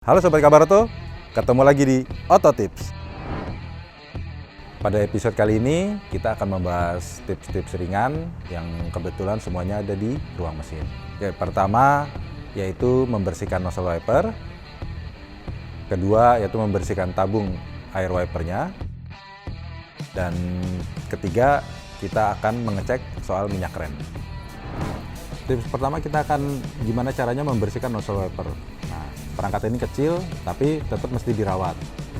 Halo Sobat Kabaroto, ketemu lagi di Oto Tips. Pada episode kali ini kita akan membahas tips-tips ringan yang kebetulan semuanya ada di ruang mesin. Oke, pertama yaitu membersihkan nozzle wiper. Kedua yaitu membersihkan tabung air wipernya. Dan ketiga kita akan mengecek soal minyak rem. Tips pertama kita akan gimana caranya membersihkan nozzle wiper. Nah, perangkat ini kecil tapi tetap mesti dirawat.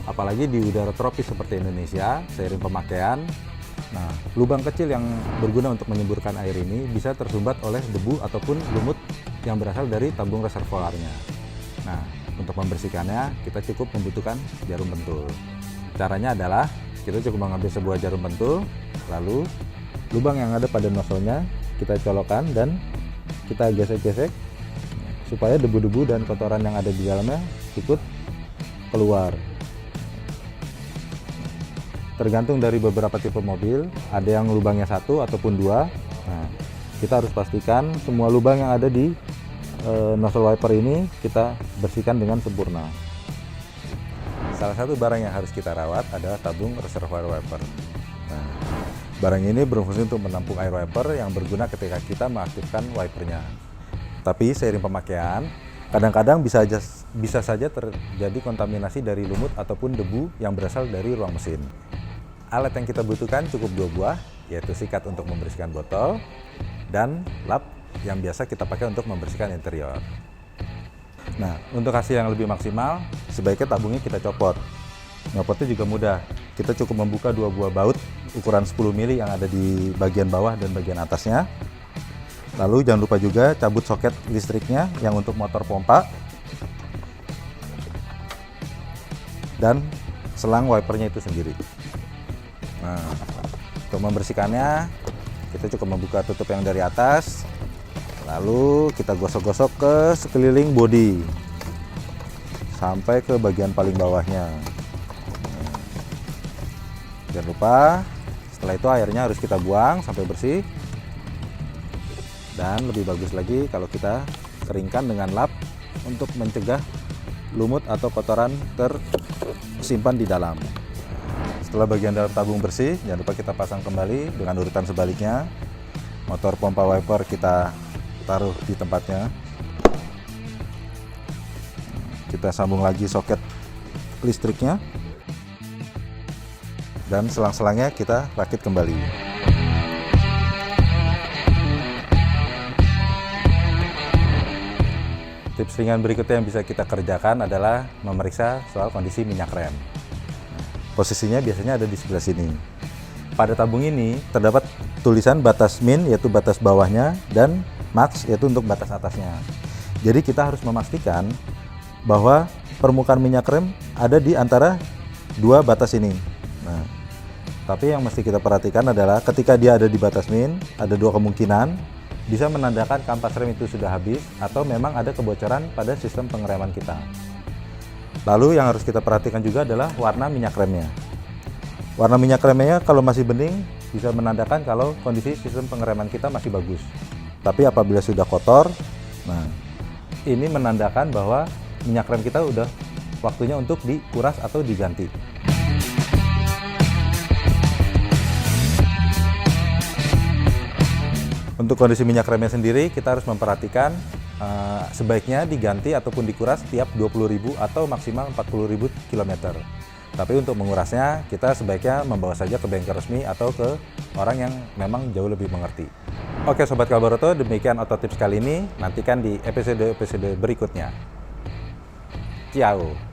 Apalagi di udara tropis seperti Indonesia, seiring pemakaian. Nah, lubang kecil yang berguna untuk menyemburkan air ini bisa tersumbat oleh debu ataupun lumut yang berasal dari tabung reservoirnya. Nah, untuk membersihkannya kita cukup membutuhkan jarum pentul. Caranya adalah kita cukup mengambil sebuah jarum pentul, lalu lubang yang ada pada nozzle-nya kita colokkan dan kita gesek-gesek supaya debu-debu dan kotoran yang ada di dalamnya ikut keluar. Tergantung dari beberapa tipe mobil, ada yang lubangnya satu ataupun dua. Nah, kita harus pastikan semua lubang yang ada di nozzle wiper ini kita bersihkan dengan sempurna. Salah satu barang yang harus kita rawat adalah tabung reservoir wiper. Nah, barang ini berfungsi untuk menampung air wiper yang berguna ketika kita mengaktifkan wipernya. Tapi seiring pemakaian, kadang-kadang bisa saja terjadi kontaminasi dari lumut ataupun debu yang berasal dari ruang mesin. Alat yang kita butuhkan cukup dua buah, yaitu sikat untuk membersihkan botol dan lap yang biasa kita pakai untuk membersihkan interior. Nah, untuk hasil yang lebih maksimal, sebaiknya tabungnya kita copot. Nyopotnya juga mudah. Kita cukup membuka dua buah baut ukuran 10 mili yang ada di bagian bawah dan bagian atasnya. Lalu jangan lupa juga cabut soket listriknya yang untuk motor pompa dan selang wipernya itu sendiri. Nah, untuk membersihkannya kita cukup membuka tutup yang dari atas, lalu kita gosok-gosok ke sekeliling bodi sampai ke bagian paling bawahnya. Jangan lupa setelah itu airnya harus kita buang sampai bersih. Dan lebih bagus lagi kalau kita keringkan dengan lap untuk mencegah lumut atau kotoran tersimpan di dalam. Setelah bagian dalam tabung bersih, jangan lupa kita pasang kembali dengan urutan sebaliknya. Motor pompa wiper kita taruh di tempatnya. Kita sambung lagi soket listriknya. Dan selang-selangnya kita rakit kembali. Tips ringan berikutnya yang bisa kita kerjakan adalah memeriksa soal kondisi minyak rem. Posisinya biasanya ada di sebelah sini. Pada tabung ini terdapat tulisan batas min, yaitu batas bawahnya, dan max, yaitu untuk batas atasnya. Jadi kita harus memastikan bahwa permukaan minyak rem ada di antara dua batas ini. Nah, tapi yang mesti kita perhatikan adalah ketika dia ada di batas min, ada dua kemungkinan. Bisa menandakan kampas rem itu sudah habis atau memang ada kebocoran pada sistem pengereman kita. Lalu yang harus kita perhatikan juga adalah warna minyak remnya. Warna minyak remnya kalau masih bening bisa menandakan kalau kondisi sistem pengereman kita masih bagus. Tapi apabila sudah kotor, nah ini menandakan bahwa minyak rem kita udah waktunya untuk dikuras atau diganti. Untuk kondisi minyak remnya sendiri, kita harus memperhatikan sebaiknya diganti ataupun dikuras tiap 20.000 atau maksimal 40.000 km. Tapi untuk mengurasnya, kita sebaiknya membawa saja ke bengkel resmi atau ke orang yang memang jauh lebih mengerti. Oke Sobat Kabaroto, demikian Oto Tips kali ini. Nantikan di episode-episode berikutnya. Ciao!